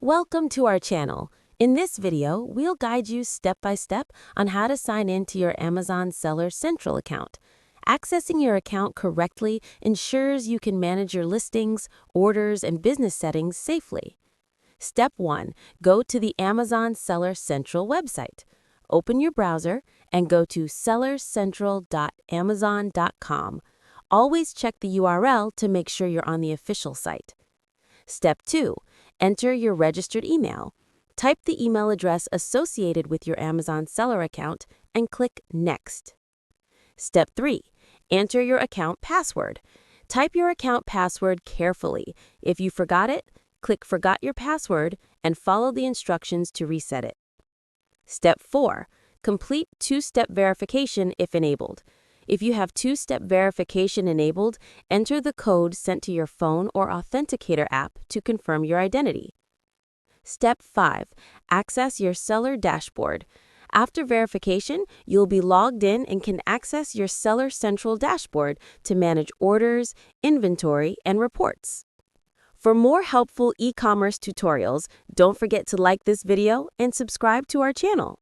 Welcome to our channel. In this video, we'll guide you step by step on how to sign in to your Amazon Seller Central account. Accessing your account correctly ensures you can manage your listings, orders, and business settings safely. Step 1. Go to the Amazon Seller Central website. Open your browser and go to sellercentral.amazon.com. Always check the URL to make sure you're on the official site. Step 2. Enter your registered email. Type the email address associated with your Amazon Seller account and click Next. Step 3. Enter your account password. Type your account password carefully. If you forgot it, click Forgot Your Password and follow the instructions to reset it. Step 4. Complete two-step verification if enabled. If you have two-step verification enabled, enter the code sent to your phone or Authenticator app to confirm your identity. Step 5. Access your seller dashboard. After verification, you'll be logged in and can access your Seller Central dashboard to manage orders, inventory, and reports. For more helpful e-commerce tutorials, don't forget to like this video and subscribe to our channel.